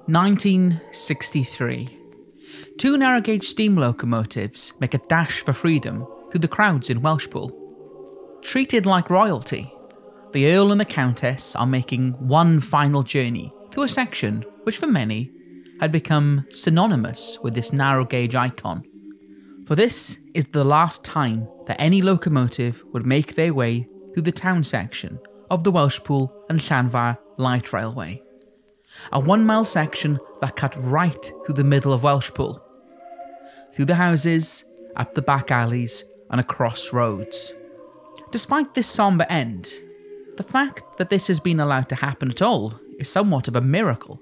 1963. Two narrow gauge steam locomotives make a dash for freedom through the crowds in Welshpool. Treated like royalty, the Earl and the Countess are making one final journey through a section which for many had become synonymous with this narrow gauge icon. For this is the last time that any locomotive would make their way through the town section of the Welshpool Llanfair Light Railway. A 1 mile section that cut right through the middle of Welshpool. Through the houses, up the back alleys and across roads. Despite this sombre end, the fact that this has been allowed to happen at all is somewhat of a miracle,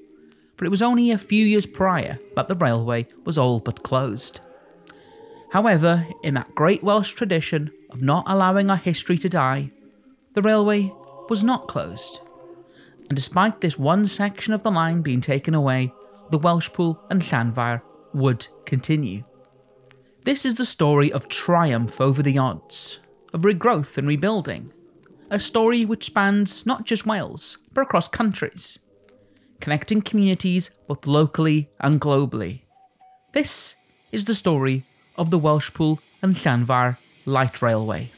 for it was only a few years prior that the railway was all but closed. However, in that great Welsh tradition of not allowing our history to die, the railway was not closed. And despite this one section of the line being taken away, the Welshpool and Llanfair would continue. This is the story of triumph over the odds, of regrowth and rebuilding, a story which spans not just Wales, but across countries, connecting communities both locally and globally. This is the story of the Welshpool and Llanfair Light Railway.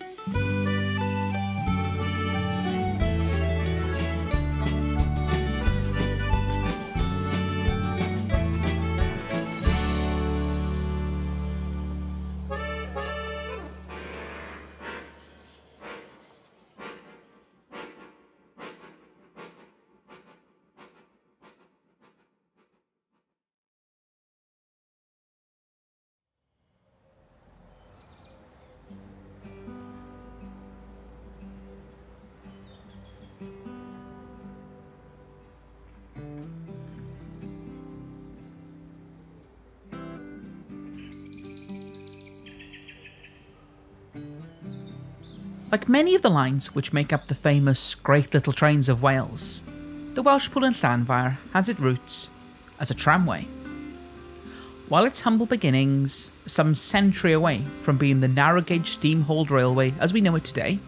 Like many of the lines which make up the famous Great Little Trains of Wales, the Welshpool and Llanfair has its roots as a tramway. While its humble beginnings, some century away from being the narrow gauge steam-hauled railway as we know it today,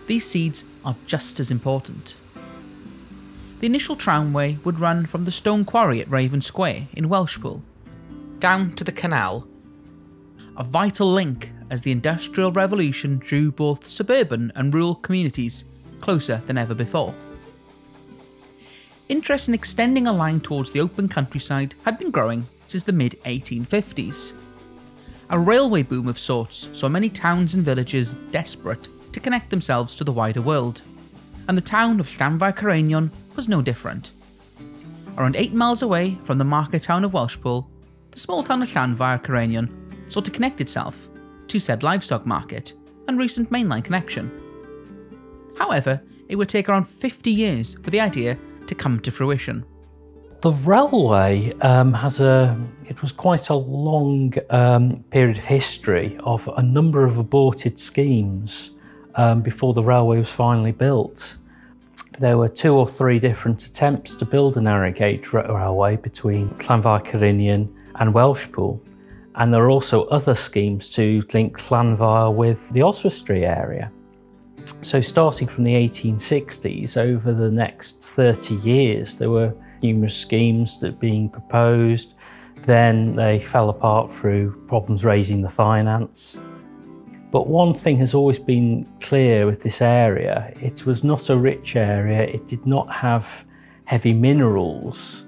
these seeds are just as important. The initial tramway would run from the stone quarry at Raven Square in Welshpool, down to the canal, a vital link as the Industrial Revolution drew both suburban and rural communities closer than ever before. Interest in extending a line towards the open countryside had been growing since the mid-1850s. A railway boom of sorts saw many towns and villages desperate to connect themselves to the wider world, and the town of Llanfair was no different. Around 8 miles away from the market town of Welshpool, the small town of Llanfair sought to connect itself to said livestock market and recent mainline connection. However, it would take around 50 years for the idea to come to fruition. The railway it was quite a long period of history of a number of aborted schemes before the railway was finally built. There were 2 or 3 different attempts to build a narrow gauge railway between Llanfair and Welshpool. And there are also other schemes to link Llanfair with the Oswestry area. So starting from the 1860s, over the next 30 years, there were numerous schemes that were being proposed. Then they fell apart through problems raising the finance. But one thing has always been clear with this area: it was not a rich area, it did not have heavy minerals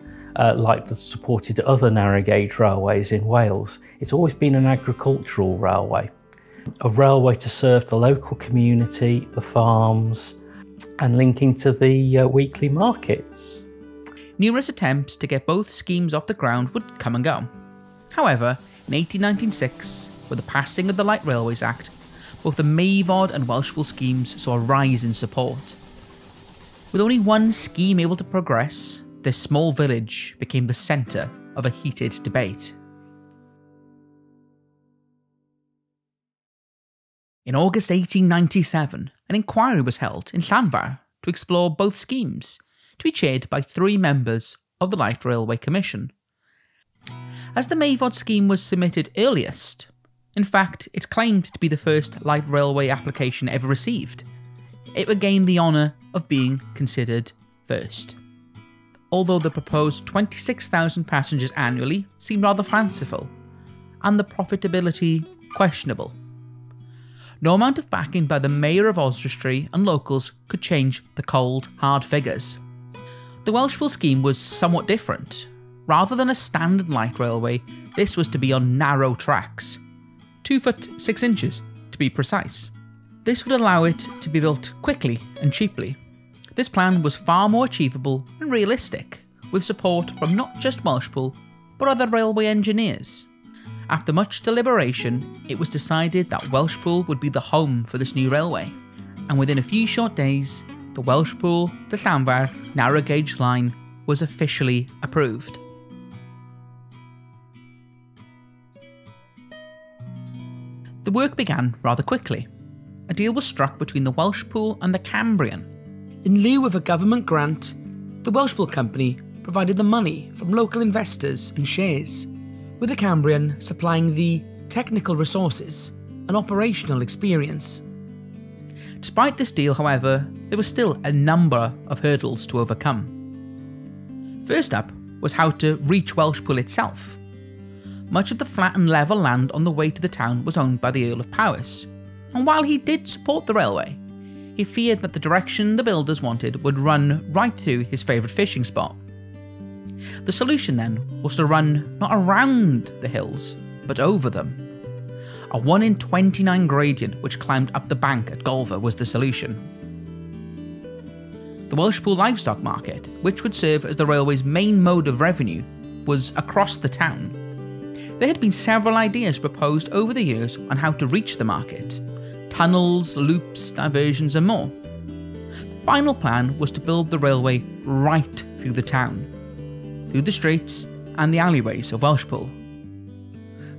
like the supported other narrow gauge railways in Wales. It's always been an agricultural railway, a railway to serve the local community, the farms, and linking to the weekly markets. Numerous attempts to get both schemes off the ground would come and go. However, in 1896, with the passing of the Light Railways Act, both the Mayfod and Welshpool schemes saw a rise in support. With only one scheme able to progress, this small village became the centre of a heated debate. In August 1897, an inquiry was held in Llanfair to explore both schemes, to be chaired by 3 members of the Light Railway Commission. As the Mayfod scheme was submitted earliest, in fact it's claimed to be the first light railway application ever received, it would gain the honour of being considered first. although the proposed 26,000 passengers annually seemed rather fanciful, and the profitability questionable. No amount of backing by the Mayor of Oswestry and locals could change the cold, hard figures. The Welshpool scheme was somewhat different. Rather than a standard light railway, this was to be on narrow tracks, 2 foot 6 inches to be precise. This would allow it to be built quickly and cheaply. This plan was far more achievable and realistic, with support from not just Welshpool, but other railway engineers. After much deliberation, it was decided that Welshpool would be the home for this new railway, and within a few short days, the Welshpool to Llanfair narrow gauge line was officially approved. The work began rather quickly. A deal was struck between the Welshpool and the Cambrian. In lieu of a government grant, the Welshpool Company provided the money from local investors and shares, with the Cambrian supplying the technical resources and operational experience. Despite this deal, however, there were still a number of hurdles to overcome. First up was how to reach Welshpool itself. Much of the flat and level land on the way to the town was owned by the Earl of Powys, and while he did support the railway, he feared that the direction the builders wanted would run right to his favourite fishing spot. The solution then was to run not around the hills, but over them. A 1 in 29 gradient which climbed up the bank at Golver was the solution. The Welshpool livestock market, which would serve as the railway's main mode of revenue, was across the town. There had been several ideas proposed over the years on how to reach the market: tunnels, loops, diversions and more. The final plan was to build the railway right through the town, through the streets and the alleyways of Welshpool.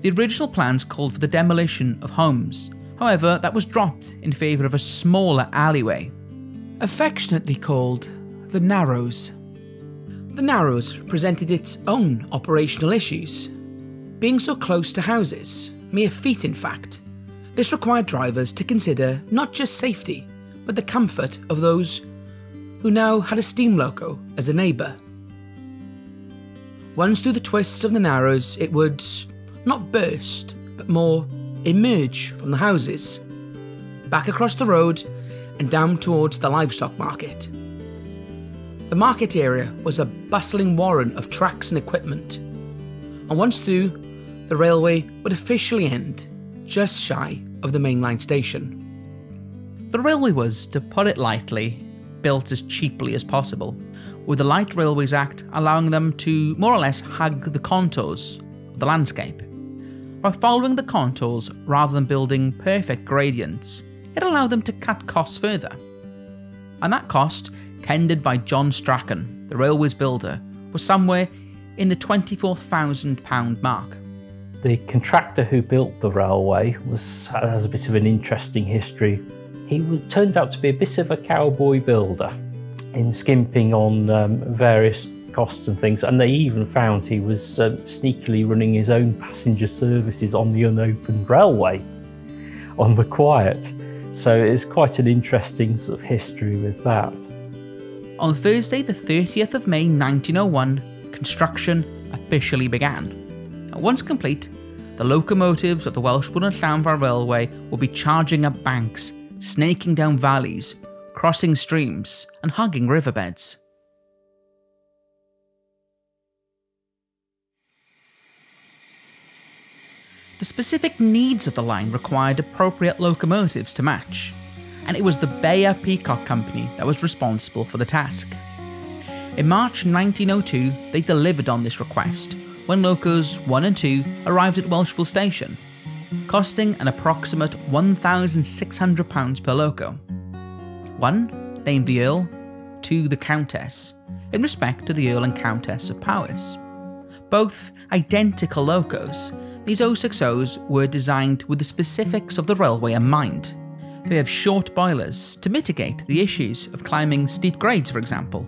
The original plans called for the demolition of homes, however that was dropped in favour of a smaller alleyway, affectionately called the Narrows. The Narrows presented its own operational issues. Being so close to houses, mere feet in fact, this required drivers to consider not just safety, but the comfort of those who now had a steam loco as a neighbour. Once through the twists of the Narrows, it would not burst, but more emerge from the houses, back across the road and down towards the livestock market. The market area was a bustling warren of tracks and equipment, and once through, the railway would officially end just shy of the mainline station. The railway was, to put it lightly, built as cheaply as possible, with the Light Railways Act allowing them to more or less hug the contours of the landscape. By following the contours rather than building perfect gradients, it allowed them to cut costs further. And that cost, tendered by John Strachan, the railway's builder, was somewhere in the £24,000 mark. The contractor who built the railway has a bit of an interesting history. He turned out to be a bit of a cowboy builder, in skimping on various costs and things, and they even found he was sneakily running his own passenger services on the unopened railway, on the quiet. So it's quite an interesting sort of history with that. On Thursday the 30th of May 1901, construction officially began. Once complete, the locomotives of the Welshpool and Llanfair Railway will be charging up banks, snaking down valleys, crossing streams and hugging riverbeds. The specific needs of the line required appropriate locomotives to match, and it was the Bayer Peacock Company that was responsible for the task. In March 1902, they delivered on this request when locos 1 and 2 arrived at Welshpool Station, costing an approximate £1,600 per loco. 1 named the Earl, 2 the Countess, in respect to the Earl and Countess of Powys. Both identical locos, these 060s were designed with the specifics of the railway in mind. They have short boilers to mitigate the issues of climbing steep grades, for example.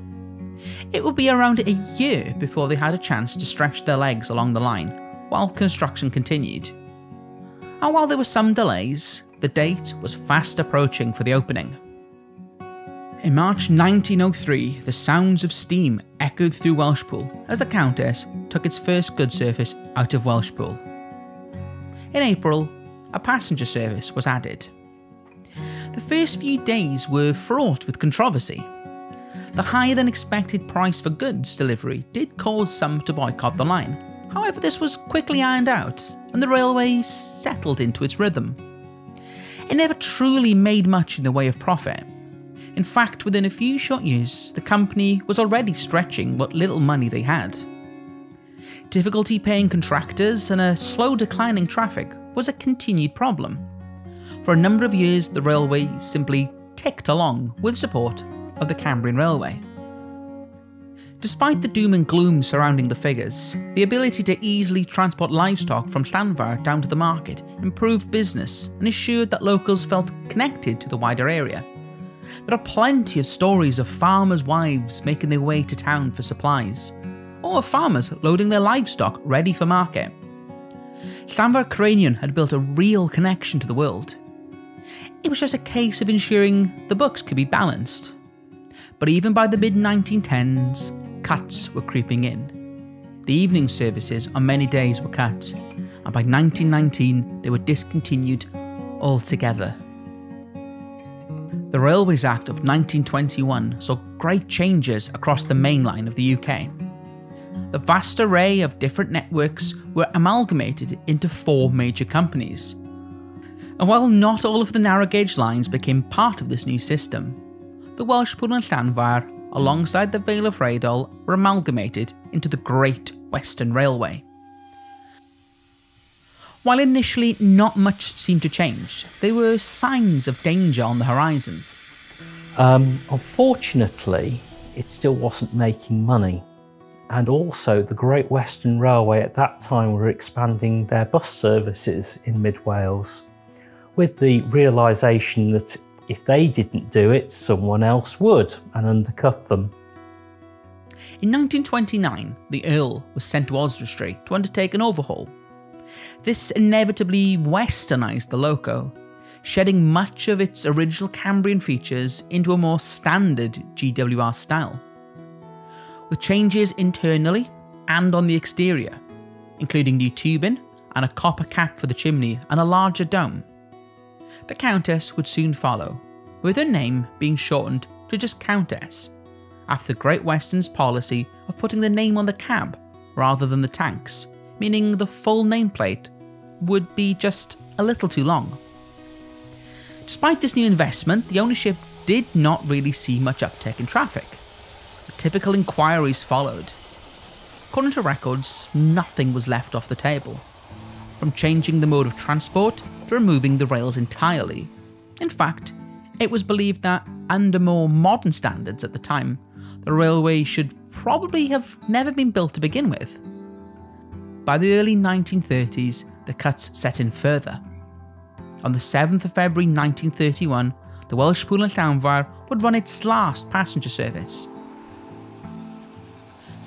It would be around a year before they had a chance to stretch their legs along the line while construction continued. And while there were some delays, the date was fast approaching for the opening. In March 1903, the sounds of steam echoed through Welshpool as the Countess took its first goods service out of Welshpool. In April, a passenger service was added. The first few days were fraught with controversy. The higher than expected price for goods delivery did cause some to boycott the line. However, this was quickly ironed out, and the railway settled into its rhythm. It never truly made much in the way of profit. In fact, within a few short years, the company was already stretching what little money they had. Difficulty paying contractors and a slow declining traffic was a continued problem. For a number of years, the railway simply ticked along with support of the Cambrian Railway. Despite the doom and gloom surrounding the figures, the ability to easily transport livestock from Llanfair down to the market improved business and ensured that locals felt connected to the wider area. There are plenty of stories of farmers' wives making their way to town for supplies, or of farmers loading their livestock ready for market. Llanfair Cranion had built a real connection to the world. It was just a case of ensuring the books could be balanced. But even by the mid-1910s, cuts were creeping in. The evening services on many days were cut, and by 1919 they were discontinued altogether. The Railways Act of 1921 saw great changes across the main line of the UK. The vast array of different networks were amalgamated into 4 major companies. And while not all of the narrow gauge lines became part of this new system, the Welshpool and Llanfair, alongside the Vale of Rheidol, were amalgamated into the Great Western Railway. While initially not much seemed to change, there were signs of danger on the horizon. Unfortunately, it still wasn't making money. And also, the Great Western Railway at that time were expanding their bus services in mid-Wales, with the realisation that if they didn't do it, someone else would, and undercut them. In 1929, the Earl was sent to Oswestry to undertake an overhaul. This inevitably westernised the loco, shedding much of its original Cambrian features into a more standard GWR style. With changes internally and on the exterior, including new tubing and a copper cap for the chimney and a larger dome. The Countess would soon follow, with her name being shortened to just Countess, after Great Western's policy of putting the name on the cab rather than the tanks, meaning the full nameplate would be just a little too long. Despite this new investment, the ownership did not really see much uptake in traffic. The typical inquiries followed. According to records, nothing was left off the table, from changing the mode of transport to removing the rails entirely. In fact, it was believed that, under more modern standards at the time, the railway should probably have never been built to begin with. By the early 1930s, the cuts set in further. On the 7th of February 1931, the Welshpool and Llanfair would run its last passenger service.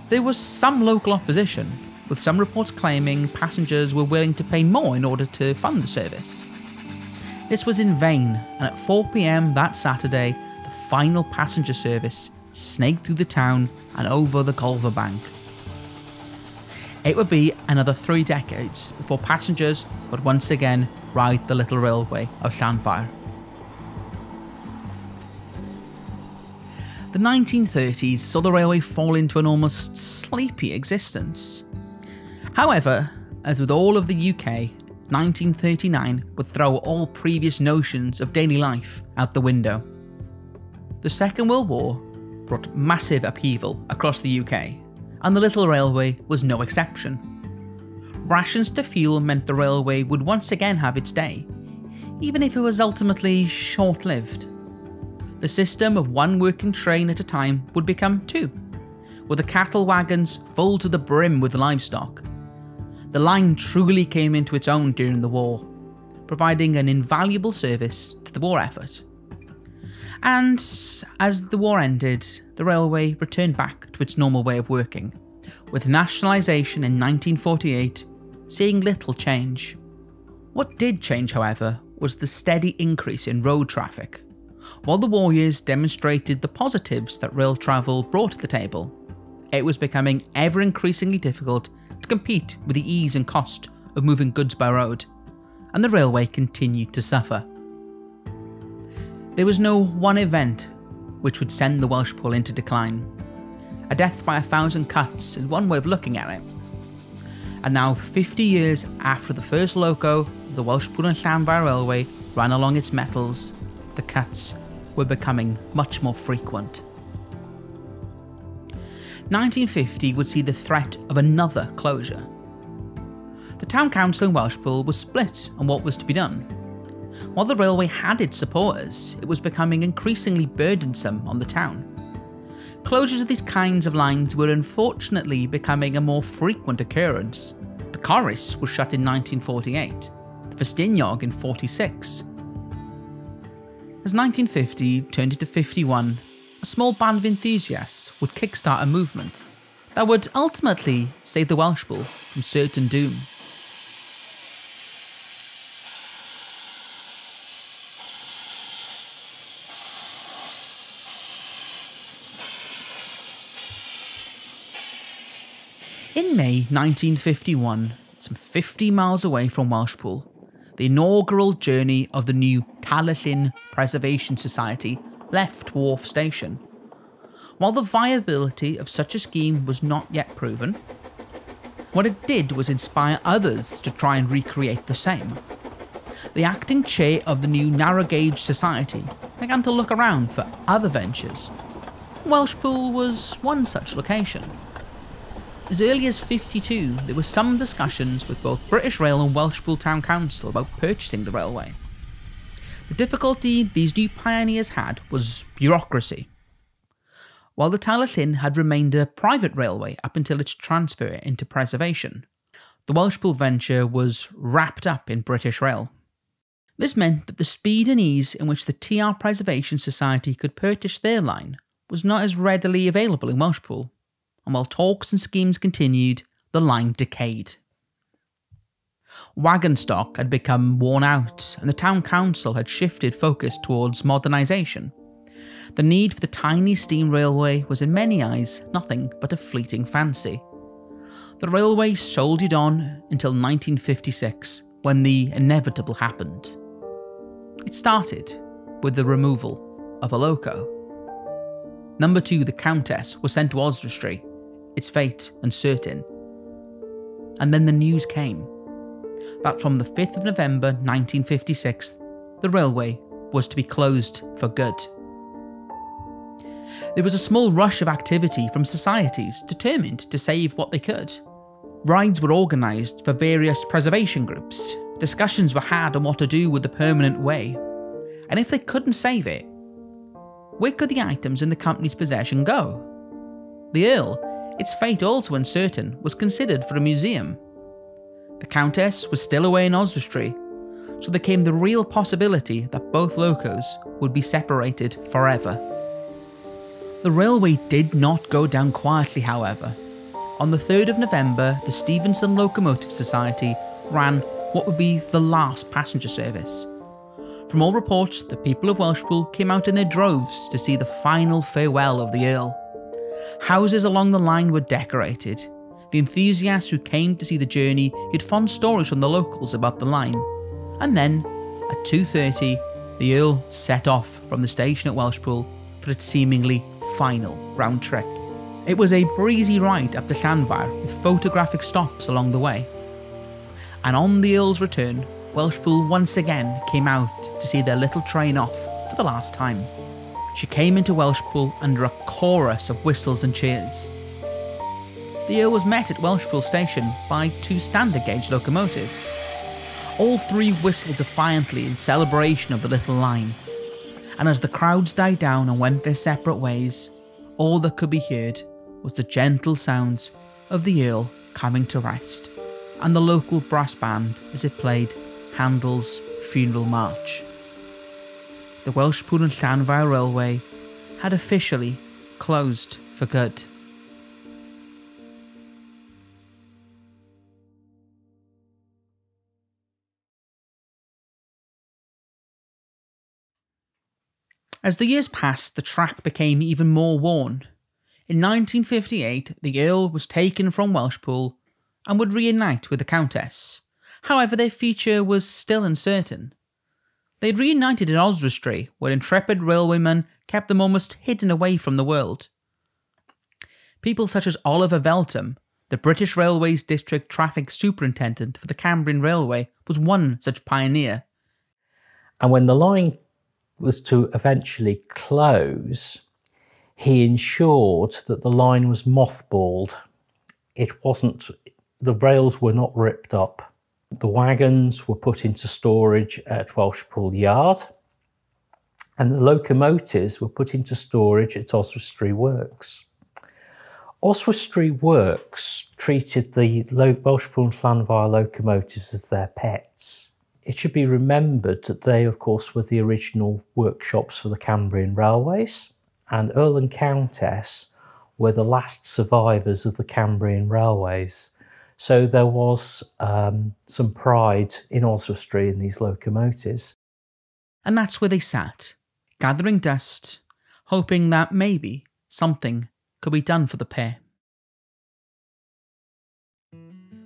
There was some local opposition, with some reports claiming passengers were willing to pay more in order to fund the service. This was in vain, and at 4 PM that Saturday, the final passenger service snaked through the town and over the Golver Bank. It would be another 3 decades before passengers would once again ride the little railway of Llanfair. The 1930s saw the railway fall into an almost sleepy existence. However, as with all of the UK, 1939 would throw all previous notions of daily life out the window. The Second World War brought massive upheaval across the UK, and the little railway was no exception. Rations to fuel meant the railway would once again have its day, even if it was ultimately short-lived. The system of 1 working train at a time would become 2, with the cattle wagons full to the brim with livestock. The line truly came into its own during the war, providing an invaluable service to the war effort. And as the war ended, the railway returned back to its normal way of working, with nationalisation in 1948 seeing little change. What did change, however, was the steady increase in road traffic. While the warriors demonstrated the positives that rail travel brought to the table, it was becoming ever increasingly difficult to compete with the ease and cost of moving goods by road, and the railway continued to suffer. There was no one event which would send the Welshpool into decline. A death by 1,000 cuts is one way of looking at it. And now, 50 years after the first loco the Welshpool Llanfair Railway ran along its metals, the cuts were becoming much more frequent. 1950 would see the threat of another closure. The town council in Welshpool was split on what was to be done. While the railway had its supporters, it was becoming increasingly burdensome on the town. Closures of these kinds of lines were unfortunately becoming a more frequent occurrence. The Corris was shut in 1948, the Festiniog in 46. As 1950 turned into 51, a small band of enthusiasts would kickstart a movement that would ultimately save the Welshpool from certain doom. In May 1951, some 50 miles away from Welshpool, the inaugural journey of the new Talyllyn Preservation Society left Wharf Station. While the viability of such a scheme was not yet proven, what it did was inspire others to try and recreate the same. The acting chair of the new Narrow Gauge Society began to look around for other ventures. Welshpool was one such location. As early as 52, there were some discussions with both British Rail and Welshpool Town Council about purchasing the railway. The difficulty these new pioneers had was bureaucracy. While the Talyllyn had remained a private railway up until its transfer into preservation, the Welshpool venture was wrapped up in British Rail. This meant that the speed and ease in which the TR Preservation Society could purchase their line was not as readily available in Welshpool, and while talks and schemes continued, the line decayed. Wagon stock had become worn out, and the town council had shifted focus towards modernisation. The need for the tiny steam railway was in many eyes nothing but a fleeting fancy. The railway soldiered on until 1956, when the inevitable happened. It started with the removal of a loco. Number 2, the Countess, was sent to Oswestry, its fate uncertain. And then the news came that from the 5th of November 1956, the railway was to be closed for good. There was a small rush of activity from societies determined to save what they could. Rides were organised for various preservation groups, discussions were had on what to do with the permanent way, and if they couldn't save it, where could the items in the company's possession go? The Earl, its fate also uncertain, was considered for a museum. The Countess was still away in Oswestry, so there came the real possibility that both locos would be separated forever. The railway did not go down quietly, however. On the 3rd of November, the Stevenson Locomotive Society ran what would be the last passenger service. From all reports, the people of Welshpool came out in their droves to see the final farewell of the Earl. Houses along the line were decorated. The enthusiasts who came to see the journey had fond stories from the locals about the line. And then, at 2:30, the Earl set off from the station at Welshpool for its seemingly final round trip. It was a breezy ride up to Llanfair with photographic stops along the way. And on the Earl's return, Welshpool once again came out to see their little train off for the last time. She came into Welshpool under a chorus of whistles and cheers. The Earl was met at Welshpool station by 2 standard gauge locomotives. All 3 whistled defiantly in celebration of the little line, and as the crowds died down and went their separate ways, all that could be heard was the gentle sounds of the Earl coming to rest, and the local brass band as it played Handel's Funeral March. The Welshpool and Llanfair Railway had officially closed for good. As the years passed, the track became even more worn. In 1958, the Earl was taken from Welshpool and would reunite with the Countess. However, their future was still uncertain. They had reunited in Oswestry, where intrepid railwaymen kept them almost hidden away from the world. People such as Oliver Veltham, the British Railways District Traffic Superintendent for the Cambrian Railway, was one such pioneer. And when the line was to eventually close, he ensured that the line was mothballed. The rails were not ripped up. The wagons were put into storage at Welshpool Yard, and the locomotives were put into storage at Oswestry Works. Oswestry Works treated the Welshpool Llanfair locomotives as their pets. It should be remembered that they, of course, were the original workshops for the Cambrian Railways, and Earl and Countess were the last survivors of the Cambrian Railways. So there was some pride in Oswestry in these locomotives. And that's where they sat, gathering dust, hoping that maybe something could be done for the pair.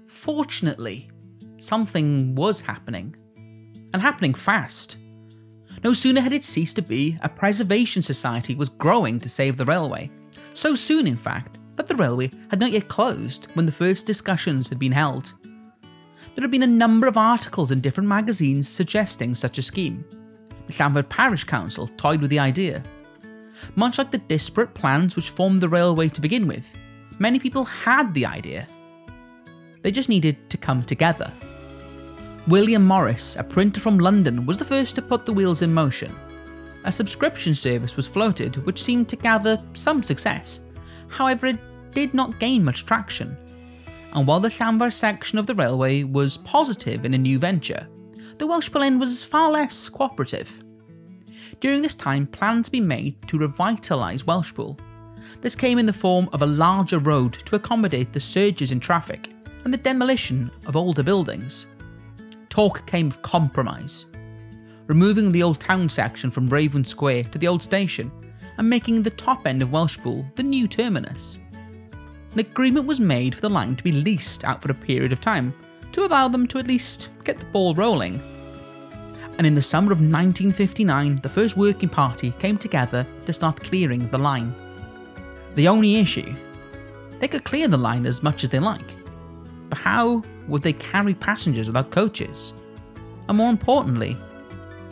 Fortunately, something was happening, and happening fast. No sooner had it ceased to be, a preservation society was growing to save the railway. So soon, in fact, that the railway had not yet closed when the first discussions had been held. There had been a number of articles in different magazines suggesting such a scheme. The Llanfair Parish Council toyed with the idea. Much like the disparate plans which formed the railway to begin with, many people had the idea. They just needed to come together. William Morris, a printer from London, was the first to put the wheels in motion. A subscription service was floated which seemed to gather some success. However, it did not gain much traction. And while the Llanfair section of the railway was positive in a new venture, the Welshpool end was far less cooperative. During this time, plans had been made to revitalise Welshpool. This came in the form of a larger road to accommodate the surges in traffic and the demolition of older buildings. Talk came of compromise, removing the old town section from Raven Square to the old station and making the top end of Welshpool the new terminus. An agreement was made for the line to be leased out for a period of time to allow them to at least get the ball rolling. And in the summer of 1959, the first working party came together to start clearing the line. The only issue? They could clear the line as much as they like, but how would they carry passengers without coaches? And more importantly,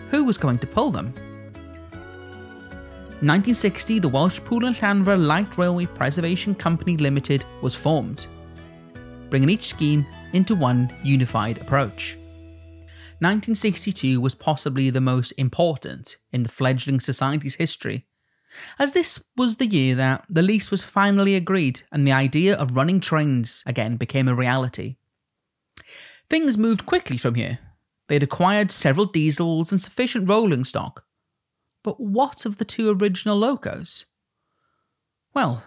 who was going to pull them? In 1960, the Welshpool Llanfair Light Railway Preservation Company Limited was formed, bringing each scheme into one unified approach. 1962 was possibly the most important in the fledgling society's history, as this was the year that the lease was finally agreed and the idea of running trains again became a reality. Things moved quickly from here. They had acquired several diesels and sufficient rolling stock. But what of the two original locos? Well,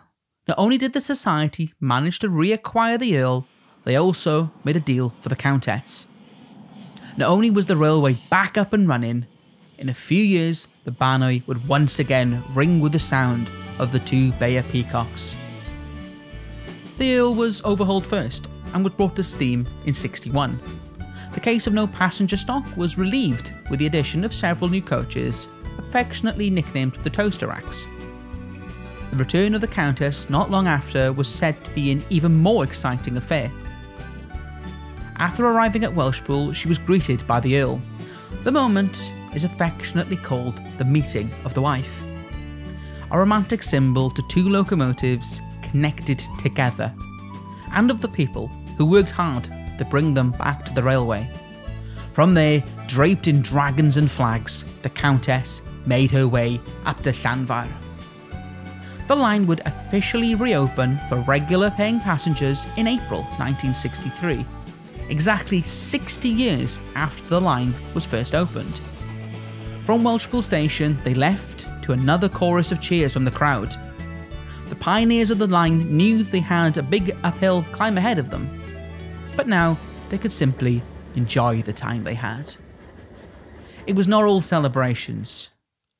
not only did the society manage to reacquire the Earl, they also made a deal for the Countess. Not only was the railway back up and running, in a few years the Bannoy would once again ring with the sound of the two Bayer peacocks. The Earl was overhauled first and was brought to steam in 61. The case of no passenger stock was relieved with the addition of several new coaches, affectionately nicknamed the Toaster Racks. The return of the Countess not long after was said to be an even more exciting affair. After arriving at Welshpool, she was greeted by the Earl. The moment is affectionately called the meeting of the wife, a romantic symbol to two locomotives connected together, and of the people who worked hard to bring them back to the railway. From there, draped in dragons and flags, the Countess made her way up to Llanfair. The line would officially reopen for regular paying passengers in April 1963, exactly 60 years after the line was first opened. From Welshpool Station, they left to another chorus of cheers from the crowd. The pioneers of the line knew they had a big uphill climb ahead of them, but now they could simply enjoy the time they had. It was not all celebrations.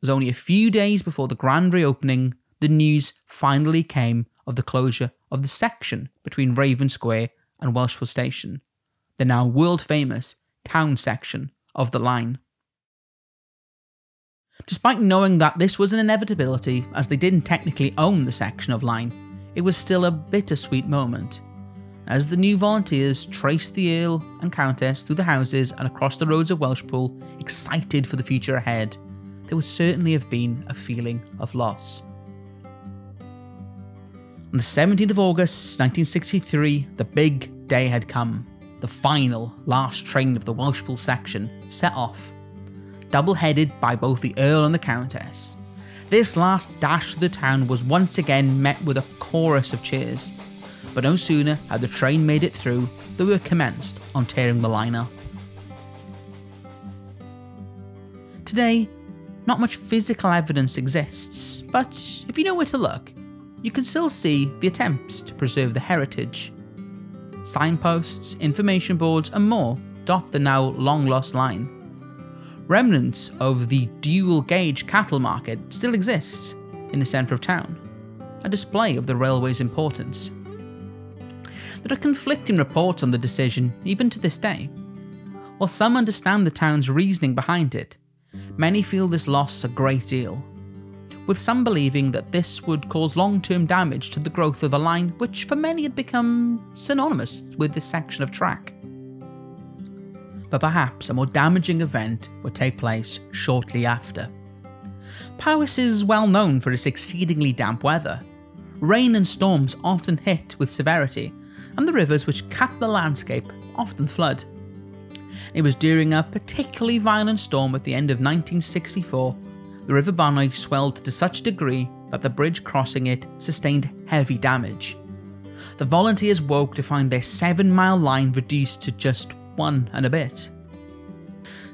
as only a few days before the grand reopening, the news finally came of the closure of the section between Raven Square and Welshpool Station, the now world-famous town section of the line. Despite knowing that this was an inevitability, as they didn't technically own the section of line, it was still a bittersweet moment. As the new volunteers traced the Earl and Countess through the houses and across the roads of Welshpool, excited for the future ahead, there would certainly have been a feeling of loss. On the 17th of August 1963, the big day had come. The final, last train of the Welshpool section set off, double-headed by both the Earl and the Countess. This last dash to the town was once again met with a chorus of cheers, but no sooner had the train made it through, the work commenced on tearing the line up. Today, not much physical evidence exists, but if you know where to look, you can still see the attempts to preserve the heritage. Signposts, information boards and more dot the now long-lost line. Remnants of the dual-gauge cattle market still exists in the centre of town, a display of the railway's importance. There are conflicting reports on the decision even to this day. While some understand the town's reasoning behind it, many feel this loss a great deal, with some believing that this would cause long-term damage to the growth of a line which for many had become synonymous with this section of track. But perhaps a more damaging event would take place shortly after. Powys is well known for its exceedingly damp weather. Rain and storms often hit with severity, and the rivers which cap the landscape often flood. It was during a particularly violent storm at the end of 1964 the River Bannoy swelled to such a degree that the bridge crossing it sustained heavy damage. The volunteers woke to find their 7-mile line reduced to just 1 and a bit.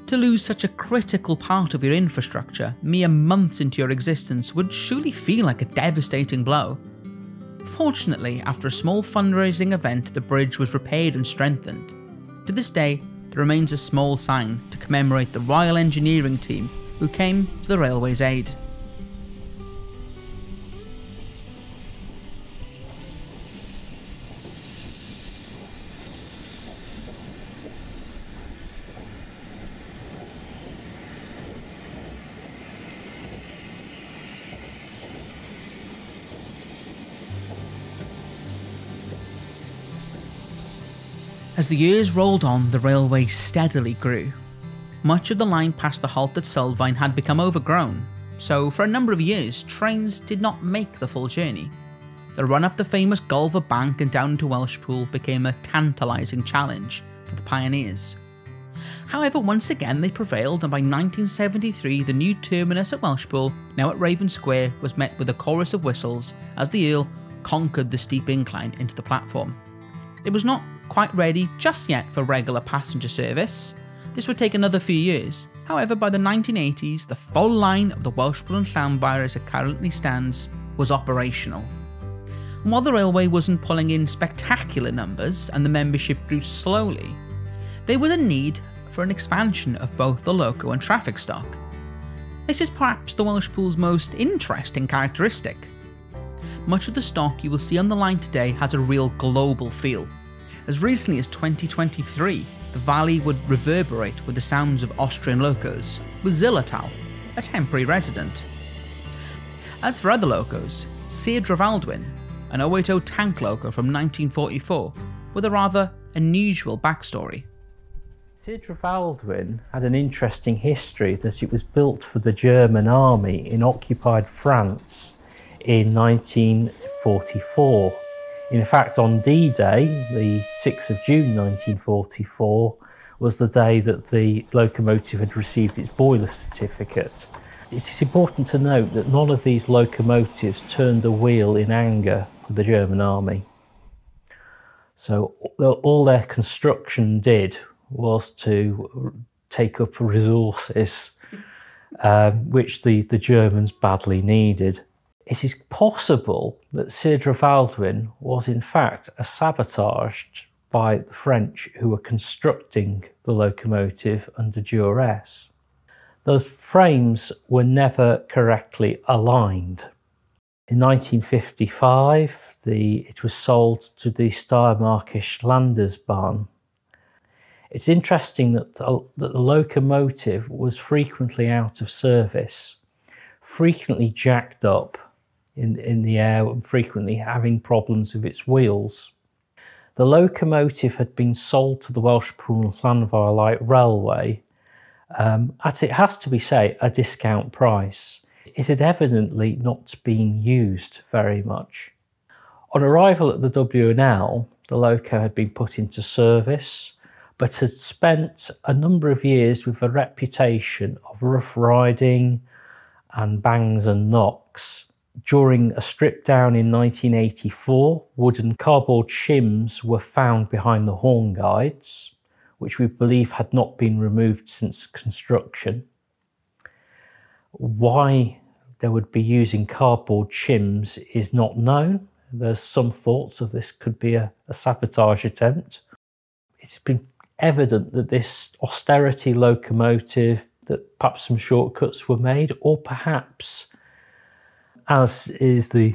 To lose such a critical part of your infrastructure mere months into your existence would surely feel like a devastating blow. Fortunately, after a small fundraising event, the bridge was repaired and strengthened. To this day, there remains a small sign to commemorate the Royal Engineering team who came to the railway's aid. As the years rolled on, the railway steadily grew. Much of the line past the halt at Solvine had become overgrown, so for a number of years trains did not make the full journey. The run up the famous Golver Bank and down into Welshpool became a tantalising challenge for the pioneers. However, once again they prevailed, and by 1973 the new terminus at Welshpool, now at Raven Square, was met with a chorus of whistles as the Earl conquered the steep incline into the platform. It was not quite ready just yet for regular passenger service. This would take another few years. However, by the 1980s, the full line of the Welshpool Llanfair as it currently stands was operational. And while the railway wasn't pulling in spectacular numbers and the membership grew slowly, there was a need for an expansion of both the loco and traffic stock. This is perhaps the Welshpool's most interesting characteristic. Much of the stock you will see on the line today has a real global feel. As recently as 2023, the valley would reverberate with the sounds of Austrian locos, with Zillertal, a temporary resident. As for other locos, Sir Drefaldwyn, an 080 tank loco from 1944, with a rather unusual backstory. Sir Drefaldwyn had an interesting history that it was built for the German army in occupied France in 1944. In fact, on D-Day, the 6th of June 1944, was the day that the locomotive had received its boiler certificate. It is important to note that none of these locomotives turned a wheel in anger for the German army. So all their construction did was to take up resources, which the Germans badly needed. It is possible that Sir Drefaldwyn was in fact sabotaged by the French who were constructing the locomotive under duress. those frames were never correctly aligned. In 1955, it was sold to the Steiermarkisch Landesbahn. It's interesting that the locomotive was frequently out of service, frequently jacked up in the air and frequently having problems with its wheels. The locomotive had been sold to the Welshpool Llanfair Light Railway at, it has to be said, a discount price. It had evidently not been used very much. On arrival at the W&L, the loco had been put into service, but had spent a number of years with a reputation of rough riding and bangs and knocks. During a strip down in 1984, wooden cardboard shims were found behind the horn guides, which we believe had not been removed since construction. Why they would be using cardboard shims is not known. There's some thoughts of this could be a sabotage attempt. It's been evident that this austerity locomotive, that perhaps some shortcuts were made, or perhaps, as is the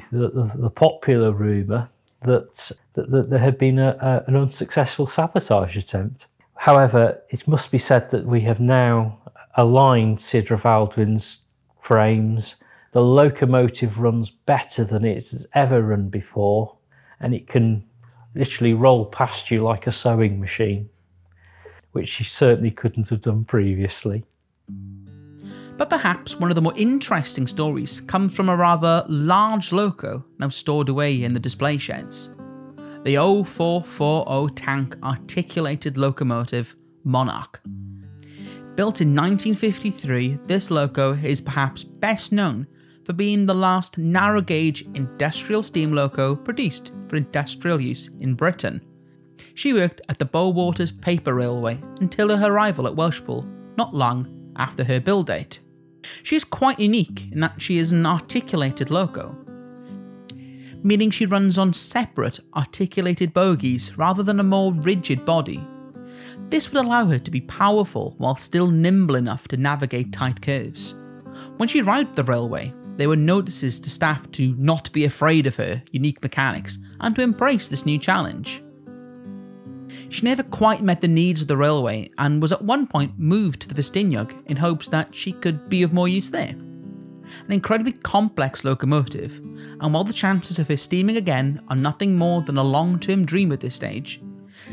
popular rumour, that there had been an unsuccessful sabotage attempt. However, it must be said that we have now aligned Sidra Baldwin's frames. The locomotive runs better than it has ever run before, and it can literally roll past you like a sewing machine, which she certainly couldn't have done previously. But perhaps one of the more interesting stories comes from a rather large loco now stored away in the display sheds. The 0440 tank articulated locomotive Monarch. Built in 1953, this loco is perhaps best known for being the last narrow gauge industrial steam loco produced for industrial use in Britain. She worked at the Bowwaters Paper Railway until her arrival at Welshpool, not long after her build date. She is quite unique in that she is an articulated loco, meaning she runs on separate articulated bogies rather than a more rigid body. This would allow her to be powerful while still nimble enough to navigate tight curves. When she arrived at the railway, there were notices to staff to not be afraid of her unique mechanics and to embrace this new challenge. She never quite met the needs of the railway and was at one point moved to the Festiniog in hopes that she could be of more use there. An incredibly complex locomotive, and while the chances of her steaming again are nothing more than a long-term dream at this stage,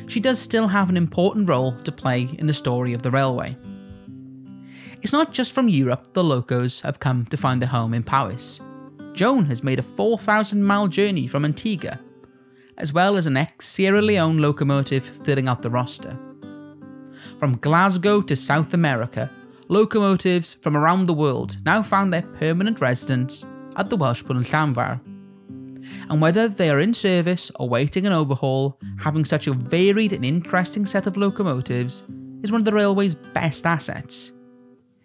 she does still have an important role to play in the story of the railway. It's not just from Europe the locos have come to find their home in Powys. Joan has made a 4,000-mile journey from Antigua, as well as an ex-Sierra Leone locomotive filling out the roster. From Glasgow to South America, locomotives from around the world now found their permanent residence at the Welshpool Llanfair. And whether they are in service or waiting an overhaul, having such a varied and interesting set of locomotives is one of the railway's best assets.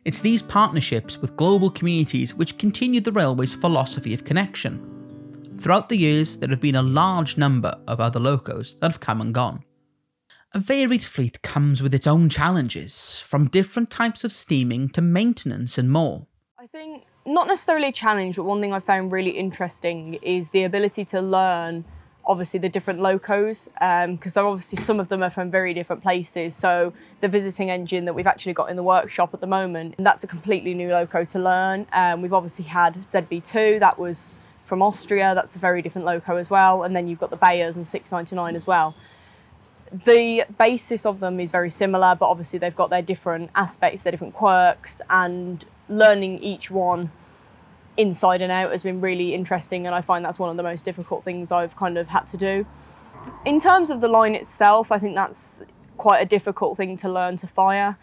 It's these partnerships with global communities which continue the railway's philosophy of connection. Throughout the years, there have been a large number of other locos that have come and gone. A varied fleet comes with its own challenges, from different types of steaming to maintenance and more. I think not necessarily a challenge, but one thing I found really interesting is the ability to learn, obviously, the different locos, because there are obviously some of them are from very different places. So the visiting engine that we've actually got in the workshop at the moment, that's a completely new loco to learn. We've obviously had ZB2, that was from Austria, that's a very different loco as well. And then you've got the Bayers and 699 as well. The basis of them is very similar, but obviously they've got their different aspects, their different quirks, and learning each one inside and out has been really interesting, and I find that's one of the most difficult things I've kind of had to do. In terms of the line itself, I think that's quite a difficult thing to learn to fire,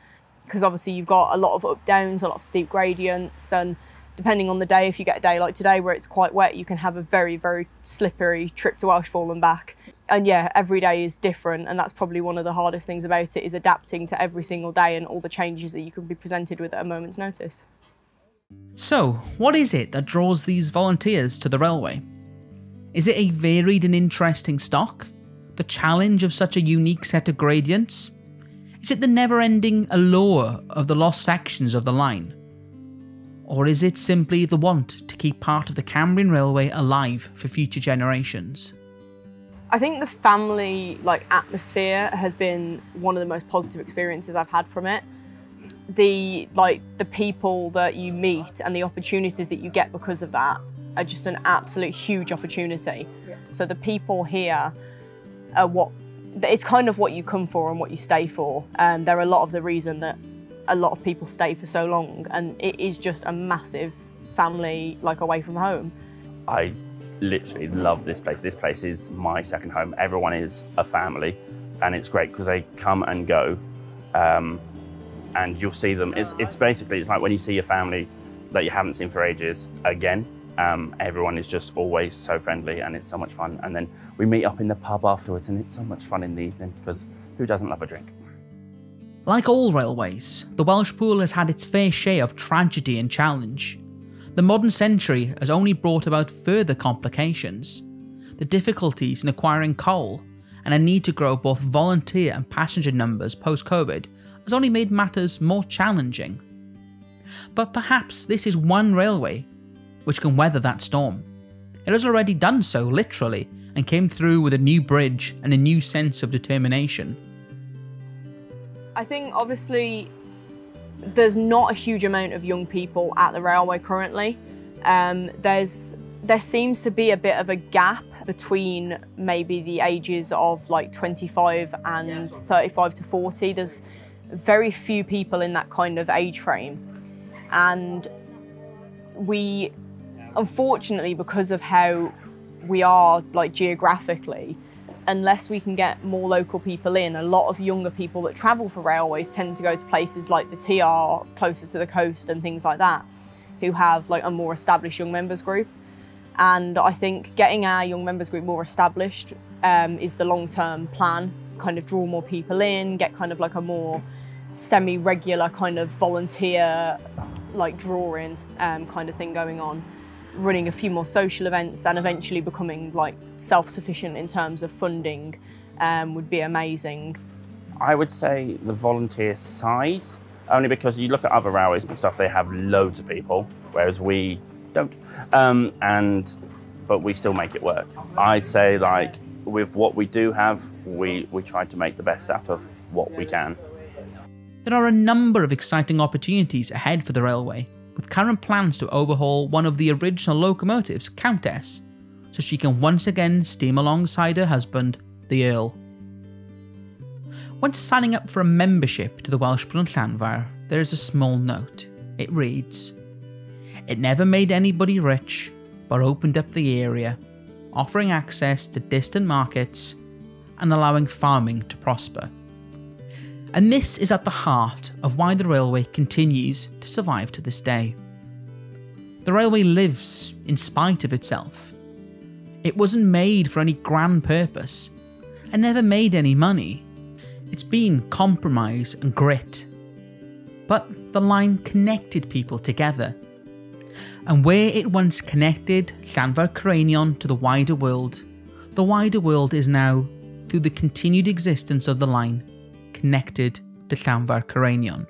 because obviously you've got a lot of up downs, a lot of steep gradients, and depending on the day, if you get a day like today where it's quite wet, you can have a very, very slippery trip to Welshpool and back. And yeah, every day is different, and that's probably one of the hardest things about it, is adapting to every single day and all the changes that you can be presented with at a moment's notice. So, what is it that draws these volunteers to the railway? Is it a varied and interesting stock? The challenge of such a unique set of gradients? Is it the never-ending allure of the lost sections of the line? Or is it simply the want to keep part of the Cambrian Railway alive for future generations? I think the family atmosphere has been one of the most positive experiences I've had from it. The people that you meet and the opportunities that you get because of that are just an absolute huge opportunity. Yeah. So the people here are it's kind of what you come for and what you stay for. They're a lot of the reason that a lot of people stay for so long, and it is just a massive family away from home. I literally love this place. This place is my second home. Everyone is a family, and it's great because they come and go, and you'll see them. It's basically, it's like when you see your family that you haven't seen for ages again. Everyone is just always so friendly, and it's so much fun. And then we meet up in the pub afterwards, and it's so much fun in the evening, because who doesn't love a drink? Like all railways, the Welshpool has had its fair share of tragedy and challenge. The modern century has only brought about further complications. The difficulties in acquiring coal and a need to grow both volunteer and passenger numbers post-COVID has only made matters more challenging. But perhaps this is one railway which can weather that storm. It has already done so, literally, and came through with a new bridge and a new sense of determination. I think obviously there's not a huge amount of young people at the railway currently. There seems to be a bit of a gap between maybe the ages of 25 and 35 to 40. There's very few people in that kind of age frame. And we, unfortunately, because of how we are geographically, unless we can get more local people in, a lot of younger people that travel for railways tend to go to places like the TR, closer to the coast and things like that, who have a more established young members group. And I think getting our young members group more established is the long-term plan, kind of draw more people in, get kind of a more semi-regular kind of volunteer drawing kind of thing going on, running a few more social events, and eventually becoming self-sufficient in terms of funding would be amazing. I would say the volunteer size, only because you look at other railways and stuff, they have loads of people, whereas we don't, but we still make it work. I'd say with what we do have, we try to make the best out of what we can. There are a number of exciting opportunities ahead for the railway, with current plans to overhaul one of the original locomotives, Countess, so she can once again steam alongside her husband, the Earl. When signing up for a membership to the Welshpool Llanfair, there is a small note. It reads, "It never made anybody rich, but opened up the area, offering access to distant markets and allowing farming to prosper." And this is at the heart of why the railway continues to survive to this day. The railway lives in spite of itself. It wasn't made for any grand purpose, and never made any money. It's been compromise and grit. But the line connected people together. And where it once connected Llanfair Cerenion to the wider world is now, through the continued existence of the line, connected to Llanfair Cerenion.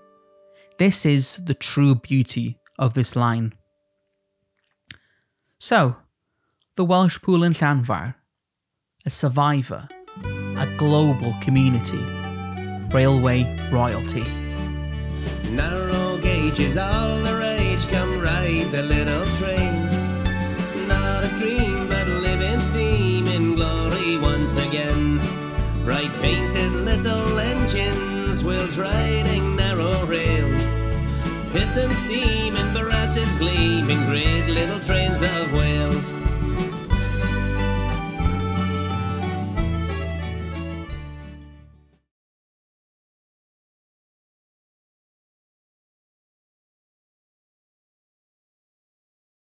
This is the true beauty of this line. So, the Welshpool in Llanfair, a survivor, a global community, railway royalty. Narrow gauge is all the rage, come ride the little train. Not a dream but living steam in glory once again. Bright painted little engines, wheels riding narrow rails. Piston steam and barasses gleaming, great little trains of Wales.